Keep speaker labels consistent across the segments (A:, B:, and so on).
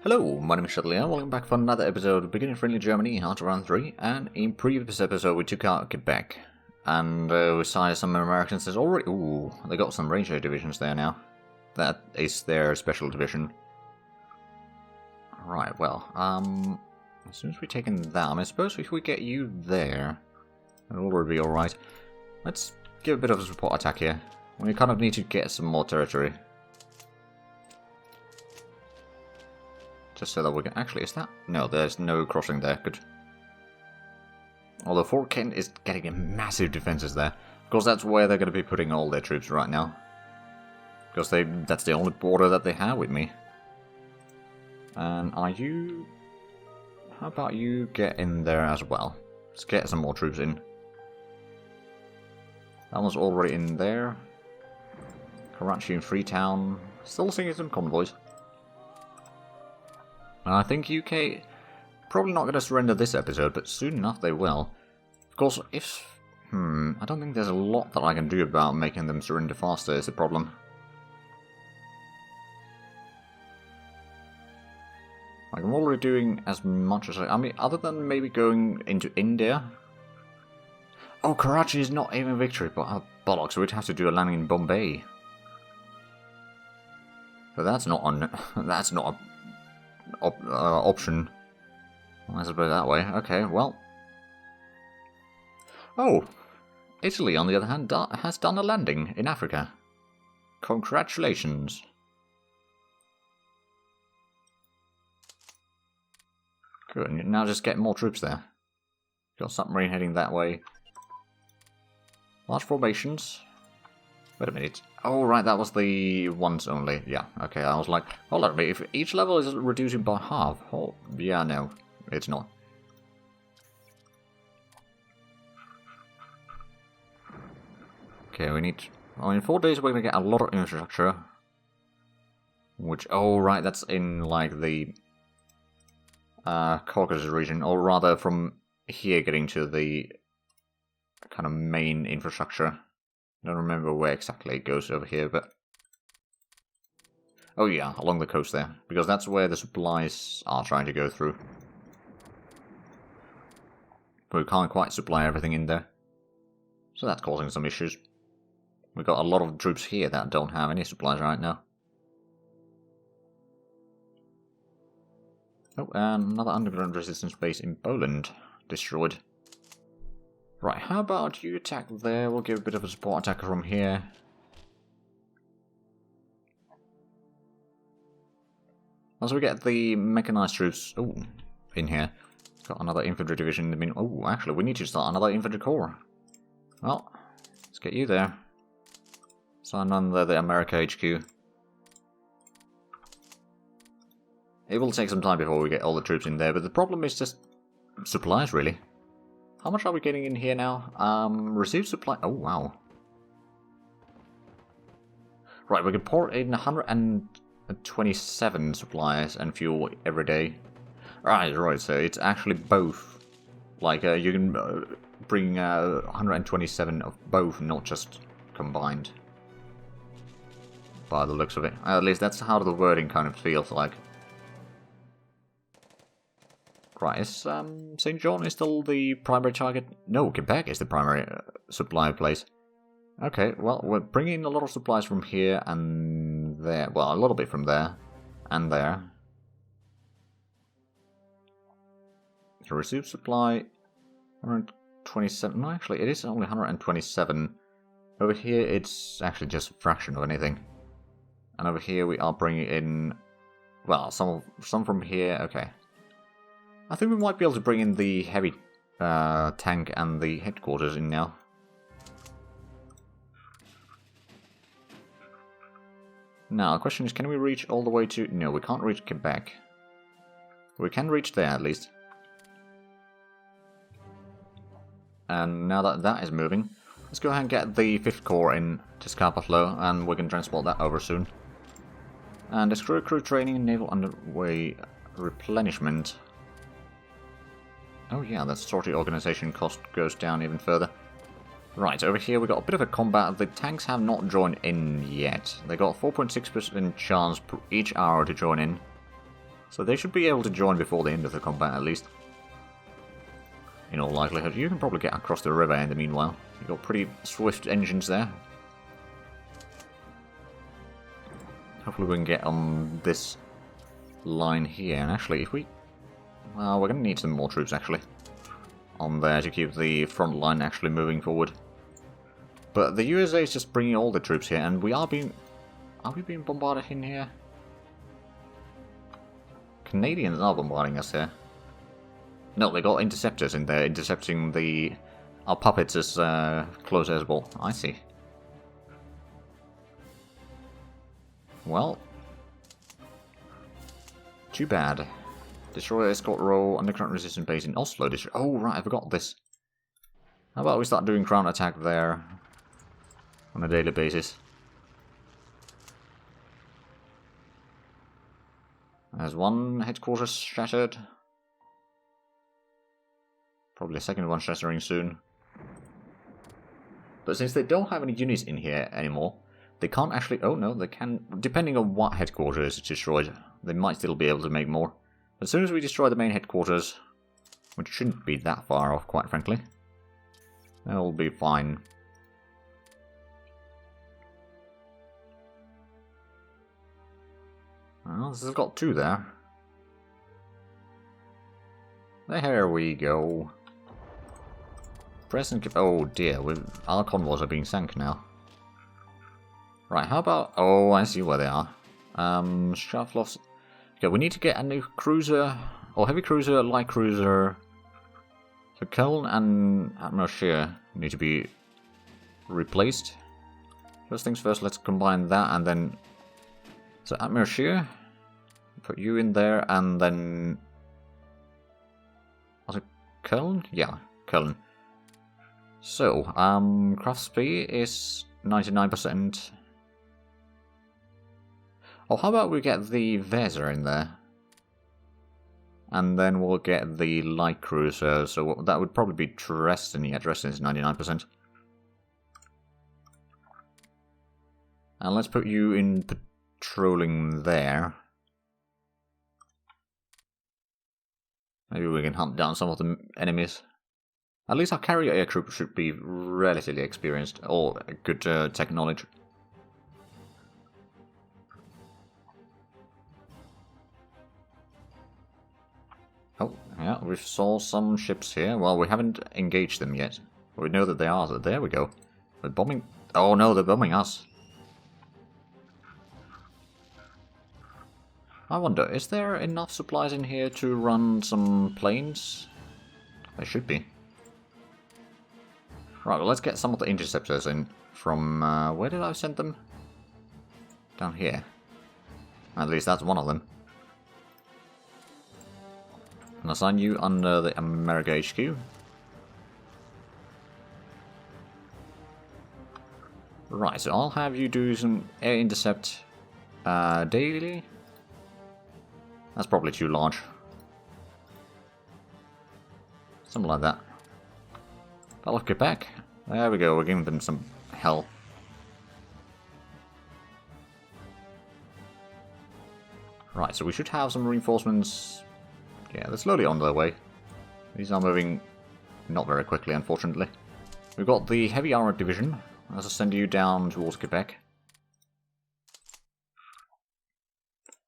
A: Hello, my name is Shuttley, welcome back for another episode of Beginner Friendly Germany, Hard to Run 3, and in previous episode we took out Quebec, and we sighted some Americans. There's already, ooh, they got some Ranger divisions there now. That is their special division. Right, well, as soon as we've taken that, I suppose if we get you there, it'll already be alright. Let's give a bit of a support attack here. We kind of need to get some more territory. Just so that we can... Actually, is that... No, there's no crossing there. Good. Although Fort Kent is getting a massive defenses there. Of course, that's where they're going to be putting all their troops right now. Because that's the only border that they have with me. And are you... How about you get in there as well? Let's get some more troops in. That one's already in there. Karachi and Freetown. Still seeing some convoys. And I think UK probably not going to surrender this episode, but soon enough they will. Of course, if... I don't think there's a lot that I can do about making them surrender faster is the problem. Like, I'm already doing as much as I mean, other than maybe going into India. Oh, Karachi is not even victory, but bollocks, we'd have to do a landing in Bombay. But that's not on... That's not a... option. Let's put it that way. Okay, well. Oh! Italy, on the other hand, has done a landing in Africa. Congratulations. Good, now just get more troops there. Got submarine heading that way. Large formations. Wait a minute. Oh, right, that was the ones only. Yeah, okay, I was like, hold on a minute, if each level is reducing by half. Oh, yeah, no, it's not. Okay, we need... Well, in 4 days we're going to get a lot of infrastructure. Which, oh, right, that's in, like, the... Caucasus region, or rather from here getting to the kind of main infrastructure. I don't remember where exactly it goes over here, but... Oh yeah, along the coast there, because that's where the supplies are trying to go through. But we can't quite supply everything in there. So that's causing some issues. We've got a lot of troops here that don't have any supplies right now. Oh, and another underground resistance base in Poland destroyed. Right, how about you attack there? We'll give a bit of a support attack from here. Once we get the mechanized troops in here. Got another infantry division in the mean. Oh, actually, we need to start another infantry corps. Well, let's get you there. Sign on the America HQ. It will take some time before we get all the troops in there, but the problem is just supplies, really. How much are we getting in here now? Receive supply... Oh, wow. Right, we can pour in 127 supplies and fuel every day. Right, so it's actually both. Like, you can bring 127 of both, not just combined. By the looks of it. At least that's how the wording kind of feels like. Right, is St. John is still the primary target? No, Quebec is the primary supply place. Okay, well, we're bringing in a lot of supplies from here and there. Well, a little bit from there and there. To receive supply, 127. No, actually, it is only 127. Over here, it's actually just a fraction of anything. And over here, we are bringing in, well, some from here. Okay. I think we might be able to bring in the heavy tank and the headquarters in now. Now, the question is, can we reach all the way to... No, we can't reach Quebec. We can reach there, at least. And now that that is moving, let's go ahead and get the 5th Corps in to Scapa Flow, and we can transport that over soon. And destroy crew training and naval underway replenishment. Oh yeah, that sortie organization cost goes down even further. Right, over here we got a bit of a combat. The tanks have not joined in yet. They got 4.6% chance per each hour to join in. So they should be able to join before the end of the combat at least. In all likelihood, you can probably get across the river in the meanwhile. You've got pretty swift engines there. Hopefully we can get on this line here. And actually, if we... Well, we're going to need some more troops actually on there to keep the front line actually moving forward. But the USA is just bringing all the troops here, and we are being... Are we being bombarded in here? Canadians are bombarding us here. No, they got interceptors in there, intercepting our puppets as close as possible. I see. Well, too bad. Destroy escort row, underground resistant base in Oslo. Oh right, I forgot this. How about we start doing ground attack there on a daily basis? There's one headquarters shattered. Probably a second one shattering soon. But since they don't have any units in here anymore, they can't actually... Oh no, they can... Depending on what headquarters is destroyed, they might still be able to make more. As soon as we destroy the main headquarters, which shouldn't be that far off, quite frankly, that'll be fine. Well, this has got two there. There we go. Press and keep... Oh dear, our convoys are being sank now. Right, how about... Oh, I see where they are. Sharfloss... Okay, we need to get a new cruiser, or heavy cruiser, light cruiser. So Köln and Admiral Scheer need to be replaced. First things first, let's combine that and then... So Admiral Scheer, put you in there, and then... Was it Köln? Yeah, Köln. So, craft speed is 99%. Oh, how about we get the Weser in there? And then we'll get the light cruiser, so that would probably be Dresden. Yeah, Dresden is 99%. And let's put you in patrolling there. Maybe we can hunt down some of the enemies. At least our carrier aircrew should be relatively experienced, or good tech knowledge. Oh, yeah, we saw some ships here. Well, we haven't engaged them yet. We know that they are. So there we go. They're bombing... Oh no, they're bombing us. I wonder, is there enough supplies in here to run some planes? There should be. Right, well, let's get some of the interceptors in from... where did I send them? Down here. At least that's one of them. And assign you under the America HQ. Right, so I'll have you do some air intercept daily. That's probably too large. Something like that. Battle of Quebec. There we go, we're giving them some hell. Right, so we should have some reinforcements. Yeah, they're slowly on their way. These are moving not very quickly, unfortunately. We've got the Heavy Armored Division. Let's send you down towards Quebec.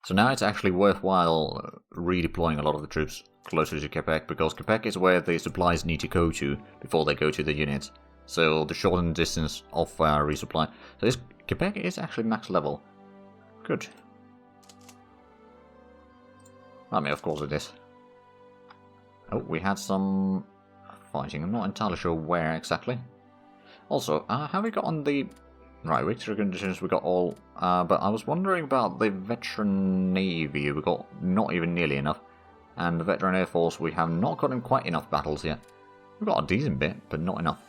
A: So now it's actually worthwhile redeploying a lot of the troops closer to Quebec, because Quebec is where the supplies need to go to before they go to the units. So the shortened distance of resupply. So Quebec is actually max level. Good. I mean, of course it is. Oh, we had some fighting. I'm not entirely sure where exactly. Also, have we got on the... Right, victory conditions we got all... but I was wondering about the veteran navy. We got not even nearly enough. And the veteran air force, we have not gotten quite enough battles yet. We've got a decent bit, but not enough.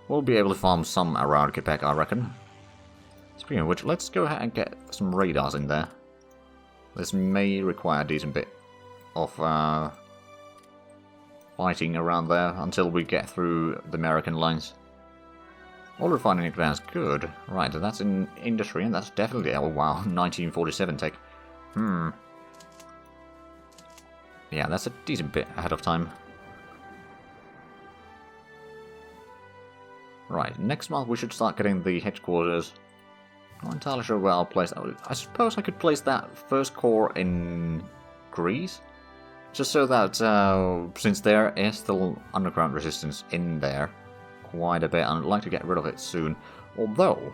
A: We'll be able to farm some around Quebec, I reckon. Speaking of which, let's go ahead and get some radars in there. This may require a decent bit of fighting around there until we get through the American lines. All refining advance, good. Right, that's in industry, and that's definitely... Oh wow, 1947 tech. Yeah, that's a decent bit ahead of time. Right, next month we should start getting the headquarters. Not entirely sure where I'll place that. I suppose I could place that first corps in Greece? Just so that, since there is still underground resistance in there quite a bit, and I'd like to get rid of it soon. Although,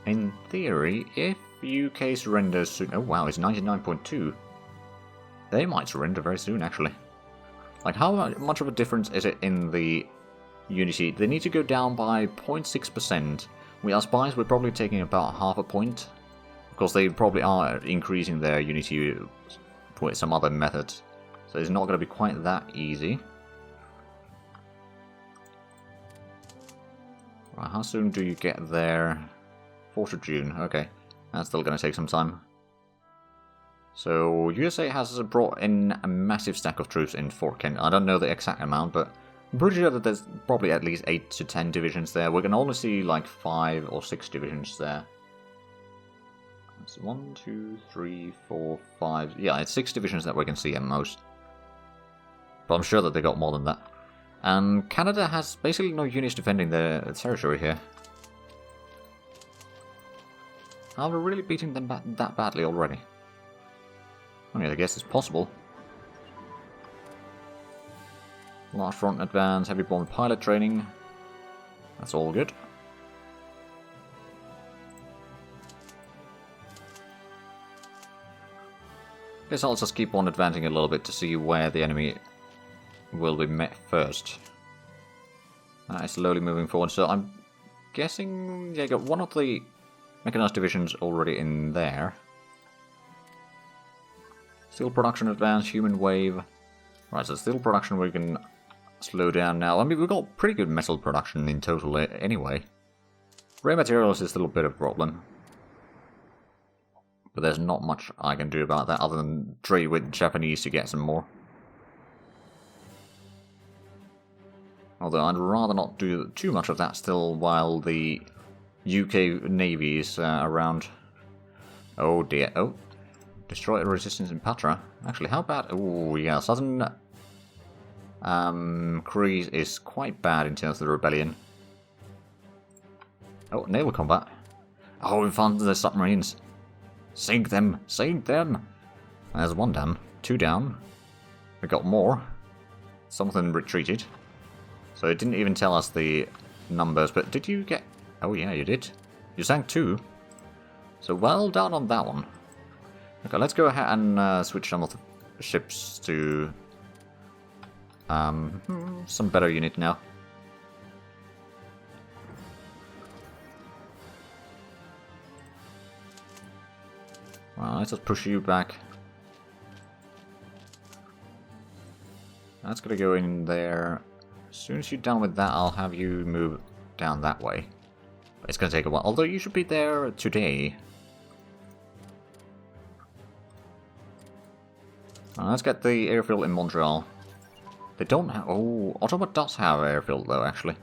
A: in theory, if UK surrenders soon... Oh wow, it's 99.2. They might surrender very soon, actually. Like, how much of a difference is it in the unity? They need to go down by 0.6%. We are spies, we're probably taking about half a point. Because they probably are increasing their unity with some other methods. So it's not going to be quite that easy. Right, how soon do you get there? 4th of June, okay. That's still going to take some time. So, USA has brought in a massive stack of troops in Fort Kent. I don't know the exact amount, but I'm pretty sure that there's probably at least 8 to 10 divisions there. We can only see like 5 or 6 divisions there. That's 1, 2, 3, 4, 5... Yeah, it's 6 divisions that we can see at most. But I'm sure that they got more than that. And Canada has basically no units defending their territory here. Are we really beating them that badly already? I mean, I guess it's possible. Large front advance, heavy bomb pilot training. That's all good. Guess I'll just keep on advancing a little bit to see where the enemy will be met first. Slowly moving forward, so I'm guessing... Yeah, I got one of the mechanized divisions already in there. Steel production advance, human wave. Right, so steel production we can slow down now. I mean, we've got pretty good metal production in total anyway. Rare materials is still a bit of a problem. But there's not much I can do about that other than trade with Japanese to get some more. Although I'd rather not do too much of that still while the UK Navy is around. Oh dear, oh. Destroy resistance in Patra. Actually, how bad? Oh yeah, Southern Greece is quite bad in terms of the rebellion. Oh, naval combat. Oh, we found the submarines. Sink them! Sink them! There's 1 down. 2 down. We got more. Something retreated. So it didn't even tell us the numbers, but did you get... Oh yeah, you did. You sank 2. So well done on that one. Okay, let's go ahead and switch some of the ships to some better unit now. Well, let's just push you back. That's gonna go in there. As soon as you're done with that, I'll have you move down that way. But it's gonna take a while, although you should be there today. Let's get the airfield in Montreal. They don't have... Oh, Ottawa does have an airfield though, actually.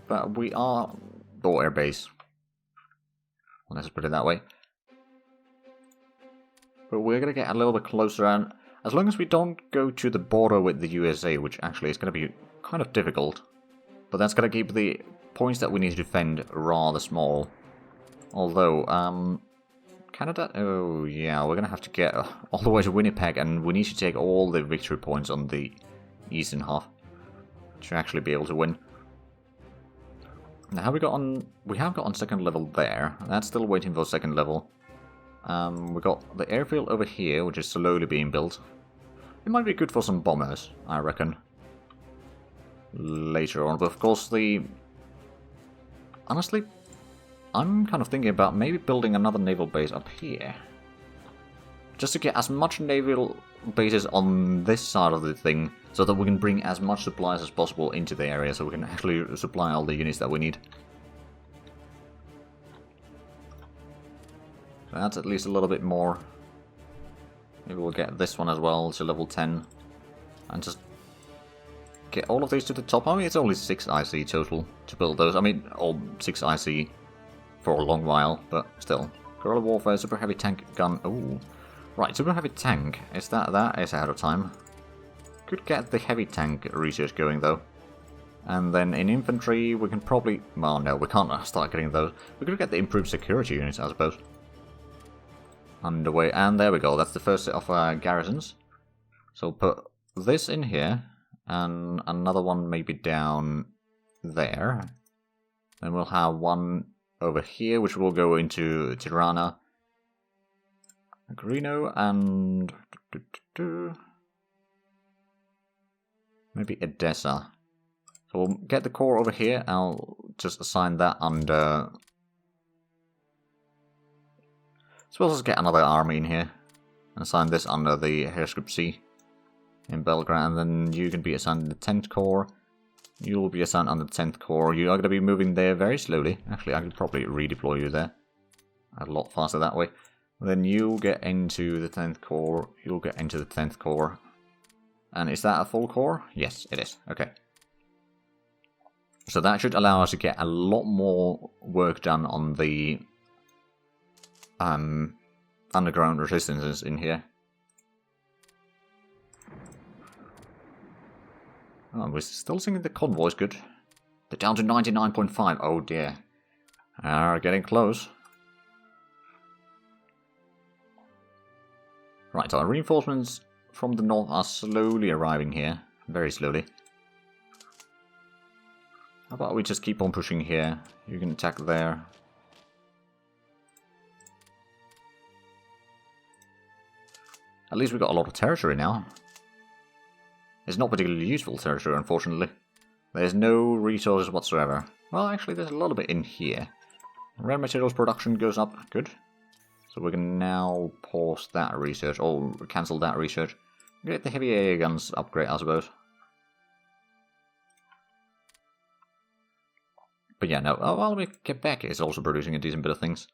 A: But we are... Or air base. Let's put it that way. But we're going to get a little bit closer, and as long as we don't go to the border with the USA, which actually is going to be kind of difficult. But that's going to keep the points that we need to defend rather small. Although, Canada? Oh yeah, we're going to have to get all the way to Winnipeg, and we need to take all the victory points on the eastern half to actually be able to win. Now, have we got on? We have got on second level there. That's still waiting for second level. We got the airfield over here, which is slowly being built. It might be good for some bombers, I reckon. Later on, but of course honestly, I'm kind of thinking about maybe building another naval base up here. Just to get as much naval bases on this side of the thing, so that we can bring as much supplies as possible into the area, so we can actually supply all the units that we need. So that's at least a little bit more. Maybe we'll get this one as well to level 10. And just get all of these to the top. I mean, it's only 6 IC total to build those. I mean, all 6 IC for a long while, but still. Guerrilla warfare, super heavy tank gun. Ooh. Right, super heavy tank. Is that is ahead of time. Could get the heavy tank research going though. And then in infantry we can probably... Well, no, we can't start getting those. We could get the improved security units, I suppose. Underway, and there we go. That's the first set of garrisons. So put this in here, and another one maybe down there. Then we'll have one over here, which will go into Tirana, Agrino, and maybe Edessa. So we'll get the core over here. I'll just assign that under... Suppose let's get another army in here. And assign this under the Herscope C in Belgrade. And then you can be assigned the 10th Corps. You'll be assigned on the 10th Corps. You are going to be moving there very slowly. Actually, I could probably redeploy you there. A lot faster that way. Then you'll get into the 10th Corps. You'll get into the 10th Corps. And is that a full corps? Yes, it is. Okay. So that should allow us to get a lot more work done on the underground resistances in here. Oh, we're still thinking the convoy's good. They're down to 99.5. Oh dear. Getting close. Right, our reinforcements from the north are slowly arriving here. Very slowly. How about we just keep on pushing here? You can attack there. At least we got a lot of territory now. It's not particularly useful territory, unfortunately. There's no resources whatsoever. Well, actually, there's a little bit in here. Rare materials production goes up. Good. So we can now pause that research, or cancel that research. Get the heavy air guns upgrade, I suppose. But yeah, no. Oh, well, Quebec is also producing a decent bit of things.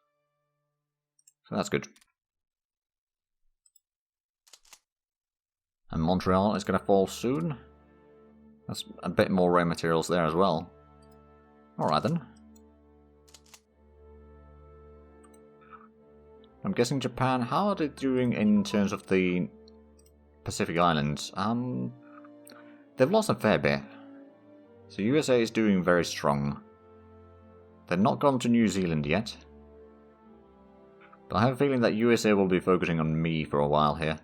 A: So that's good. And Montreal is going to fall soon. That's a bit more rare materials there as well. Alright then. I'm guessing Japan, how are they doing in terms of the Pacific Islands? They've lost a fair bit. So USA is doing very strong. They're not gone to New Zealand yet. But I have a feeling that USA will be focusing on me for a while here.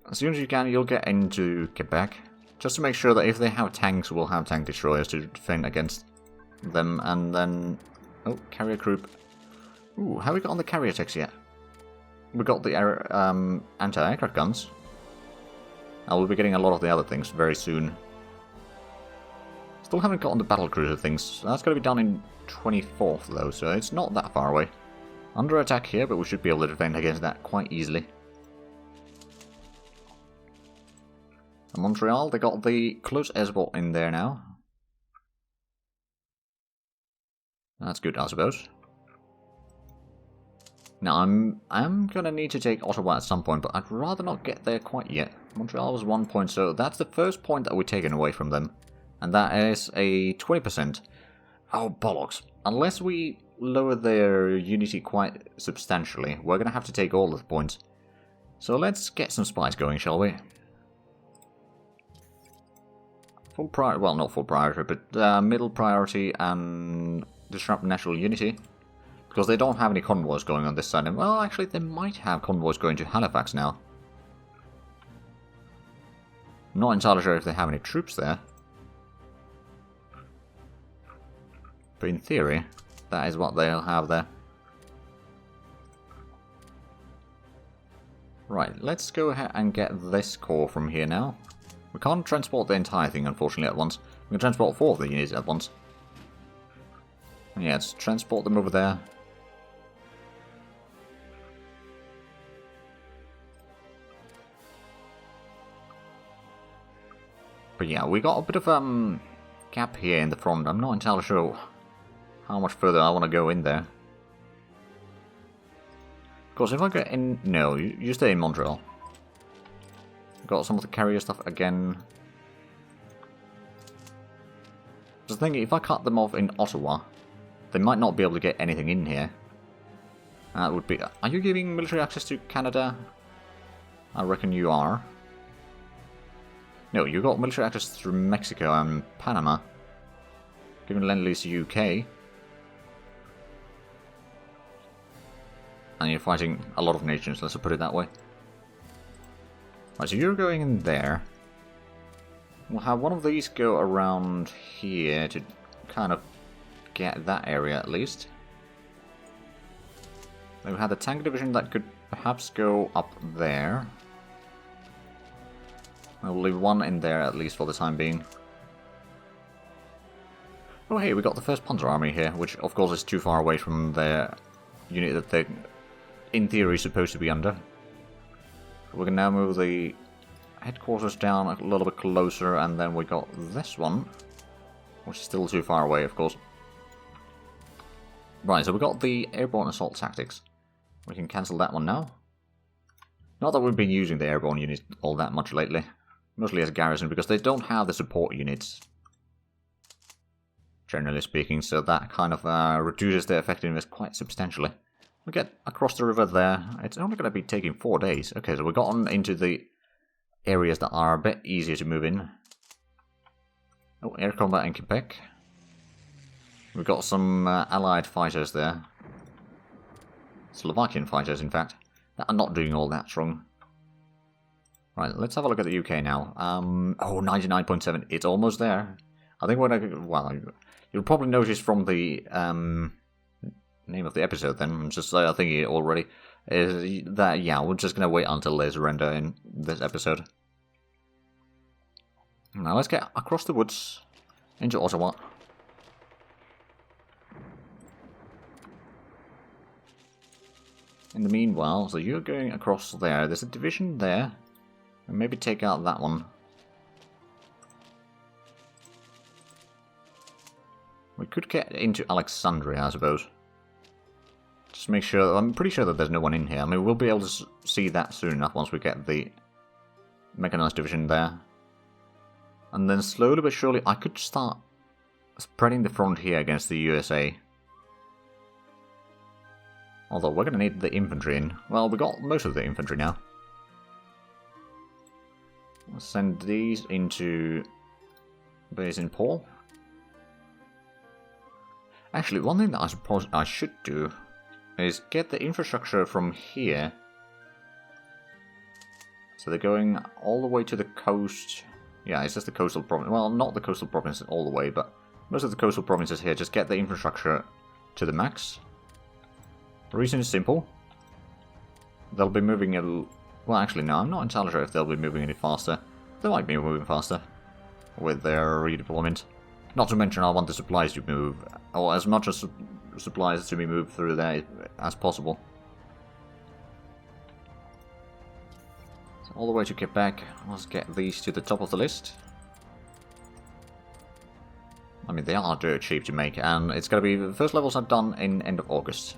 A: As soon as you can, you'll get into Quebec. Just to make sure that if they have tanks, we'll have tank destroyers to defend against them. And then... Oh, carrier group. Ooh, have we got on the carrier techs yet? We got the anti-aircraft guns. I will be getting a lot of the other things very soon. Still haven't got on the battle cruiser things. That's going to be done in 24th though, so it's not that far away. Under attack here, but we should be able to defend against that quite easily. And Montreal, they got the close air support in there now. That's good, I suppose. Now, I'm gonna need to take Ottawa at some point, but I'd rather not get there quite yet. Montreal was 1 point, so that's the first point that we're taking away from them. And that is a 20%. Oh, bollocks. Unless we lower their unity quite substantially, we're gonna have to take all of the points. So let's get some spies going, shall we? Full priority, well, not full priority, but middle priority and disrupt national unity. Because they don't have any convoys going on this side. And, well, actually, they might have convoys going to Halifax now. Not entirely sure if they have any troops there. But in theory, that is what they'll have there. Right, let's go ahead and get this core from here now. We can't transport the entire thing, unfortunately, at once. We can transport 4 of the units at once. And yeah, let's transport them over there. But yeah, we got a bit of gap here in the front. I'm not entirely sure how much further I want to go in there. Of course, if I get in... No, you stay in Montreal. Got some of the carrier stuff again. Just thinking, if I cut them off in Ottawa, they might not be able to get anything in here. That would be... Are you giving military access to Canada? I reckon you are. No, you got military access through Mexico and Panama. Giving Lend-Lease to UK. And you're fighting a lot of nations, let's put it that way. Right, so you're going in there. We'll have one of these go around here to kind of get that area at least. Then we had the tank division that could perhaps go up there. We'll leave one in there at least for the time being. Oh hey, we got the first Panzer Army here, which of course is too far away from the unit that they're in theory supposed to be under. So we can now move the headquarters down a little bit closer, and then we got this one, which is still too far away of course. Right, so we got the airborne assault tactics. We can cancel that one now. Not that we've been using the airborne units all that much lately. Mostly as garrison, because they don't have the support units. Generally speaking, so that kind of reduces their effectiveness quite substantially. We get across the river there. It's only going to be taking 4 days. Okay, so we've gotten into the areas that are a bit easier to move in. Oh, air combat in Quebec. We've got some allied fighters there. Slovakian fighters, in fact, that are not doing all that strong. Right, let's have a look at the UK now. Oh, 99.7. It's almost there. I think what well, you'll probably notice from the name of the episode then, I'm just thinking it already, is that, yeah, we're just going to wait until they surrender in this episode. Now let's get across the woods into Ottawa. In the meanwhile, so you're going across there, there's a division there, and maybe take out that one. We could get into Alexandria, I suppose. Just make sure, I'm pretty sure that there's no one in here. I mean, we'll be able to see that soon enough once we get the mechanized division there. And then slowly but surely, I could start spreading the front here against the USA. Although we're going to need the infantry in. Well, we got most of the infantry now. Let's send these into base in Paul. Actually, one thing that I suppose I should do is get the infrastructure from here. So they're going all the way to the coast. Yeah, it's just the coastal province. Well, not the coastal provinces all the way, but most of the coastal provinces here. Just get the infrastructure to the max. The reason is simple. They'll be moving a... Well, actually, no, I'm not entirely sure if they'll be moving any faster. They might be moving faster with their redeployment. Not to mention, I want the supplies to move, or as much as supplies to be moved through there as possible. So all the way to Quebec, let's get these to the top of the list. I mean, they are dirt cheap to make, and it's going to be... The first levels are done in end of August.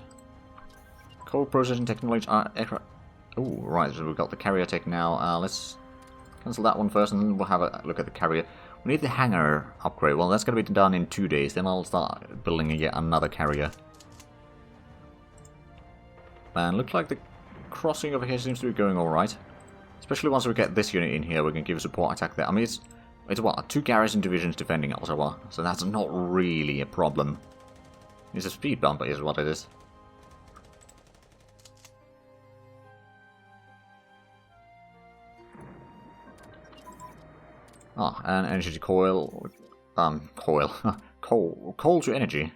A: Coal processing technology are... Oh, right, so we've got the carrier tech now. Let's cancel that one first, and then we'll have a look at the carrier. We need the hangar upgrade. Well, that's going to be done in 2 days. Then I'll start building yet another carrier. And looks like the crossing over here seems to be going alright. Especially once we get this unit in here, we can give a support attack there. I mean, it's what? 2 garrison divisions defending Ottawa. So that's not really a problem. It's a speed bump is what it is. Ah, and energy to coil, coal to energy,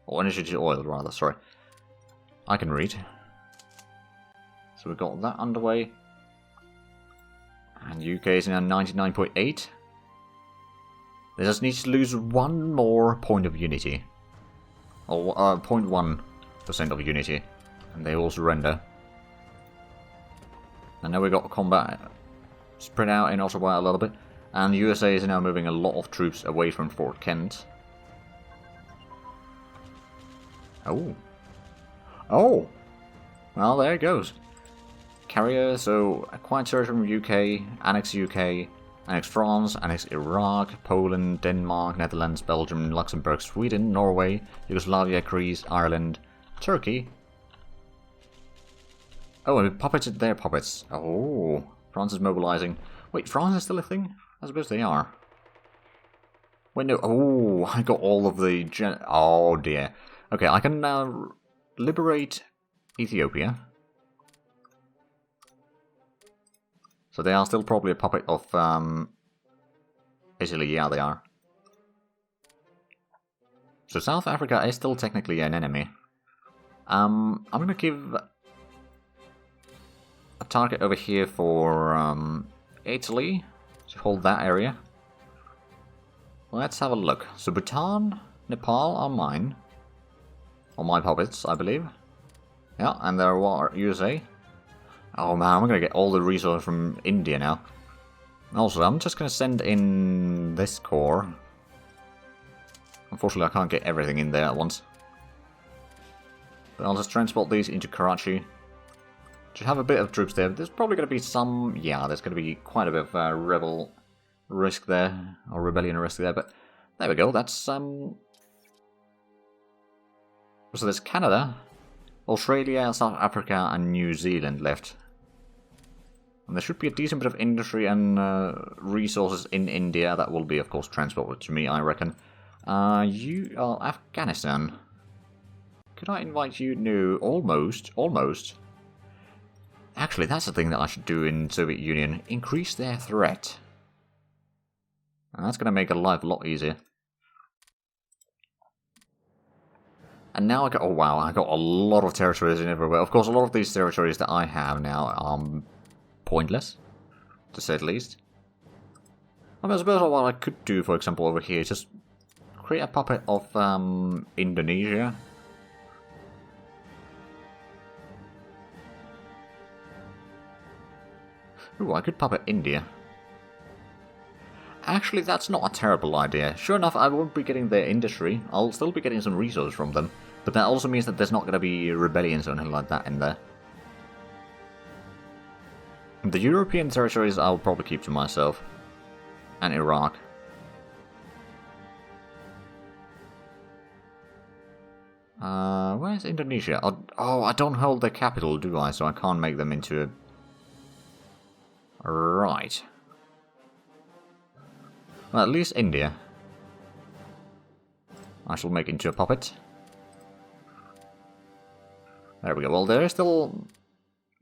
A: or energy to oil rather, sorry. I can read. So we've got that underway. And UK is now 99.8. They just need to lose one more point of unity. Or 0.1% of unity. And they all surrender. And now we've got combat spread out in Ottawa a little bit. And the USA is now moving a lot of troops away from Fort Kent. Oh. Oh! Well, there it goes. Carrier, so acquired territory from UK, annex UK, annex France, annex Iraq, Poland, Denmark, Netherlands, Belgium, Luxembourg, Sweden, Norway, Yugoslavia, Greece, Ireland, Turkey, Oh, and puppets at their puppets. Oh, France is mobilizing. Wait, France is still a thing? I suppose they are. Wait, no. Oh, I got all of the oh, dear. Okay, I can now liberate Ethiopia. So they are still probably a puppet of Italy. Yeah, they are. So South Africa is still technically an enemy. I'm going to give a target over here for Italy to hold that area. Let's have a look. So Bhutan, Nepal are mine. Or my puppets, I believe. Yeah, and there are USA. Oh man, I'm going to get all the resources from India now. Also, I'm just going to send in this corps. Unfortunately, I can't get everything in there at once. But I'll just transport these into Karachi. Should have a bit of troops there. There's probably going to be some... Yeah, there's going to be quite a bit of rebel risk there. Or rebellion risk there, but... There we go, that's... So there's Canada, Australia, South Africa, and New Zealand left. And there should be a decent bit of industry and resources in India that will be, of course, transported to me, I reckon. You are Afghanistan. Could I invite you? No, almost. Actually, that's the thing that I should do in Soviet Union. Increase their threat. And that's going to make their life a lot easier. And now I got... Oh wow, I got a lot of territories in everywhere. Of course, a lot of these territories that I have now are pointless, to say the least. I mean, I suppose what I could do, for example, over here is just create a puppet of Indonesia. Ooh, I could puppet India. Actually, that's not a terrible idea. Sure enough, I won't be getting their industry. I'll still be getting some resources from them. But that also means that there's not going to be rebellions or anything like that in there. The European territories I'll probably keep to myself. And Iraq. Where's Indonesia? Oh, I don't hold their capital, do I? So I can't make them into a... Right. Well, at least India. I shall make into a puppet. There we go. Well, there is still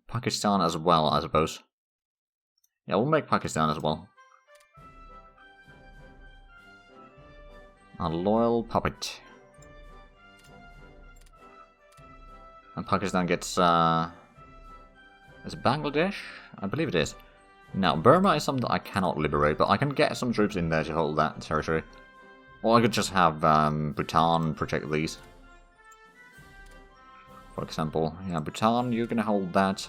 A: Pakistan as well, I suppose. Yeah, we'll make Pakistan as well. A loyal puppet. And Pakistan gets, is it Bangladesh? I believe it is. Now, Burma is something that I cannot liberate, but I can get some troops in there to hold that territory. Or I could just have Bhutan protect these. For example, yeah, Bhutan, you're going to hold that.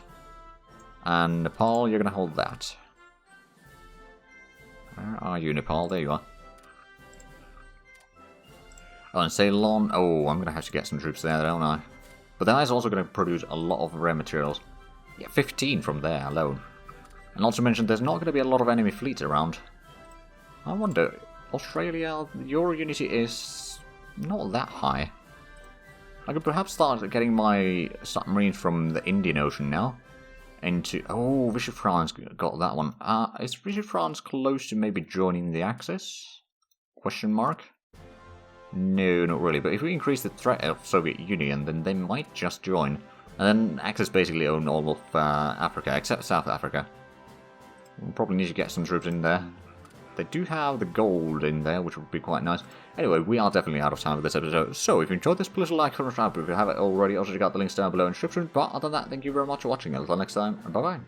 A: And Nepal, you're going to hold that. Where are you, Nepal? There you are. Oh, and Ceylon. Oh, I'm going to have to get some troops there, don't I? But that is also going to produce a lot of rare materials. Yeah, 15 from there alone. And not to mention, there's not going to be a lot of enemy fleets around. I wonder, Australia, your unity is not that high. I could perhaps start getting my submarines from the Indian Ocean now. Into... Oh, Vichy France got that one. Is Vichy France close to maybe joining the Axis? Question mark? No, not really. But if we increase the threat of Soviet Union, then they might just join. And then Axis basically own all of Africa, except South Africa. We'll probably need to get some troops in there. They do have the gold in there, which would be quite nice. Anyway, we are definitely out of time for this episode. So, if you enjoyed this, please like, subscribe if you haven't already. Also, check out the links down below in the description. But other than that, thank you very much for watching. Until next time, bye-bye.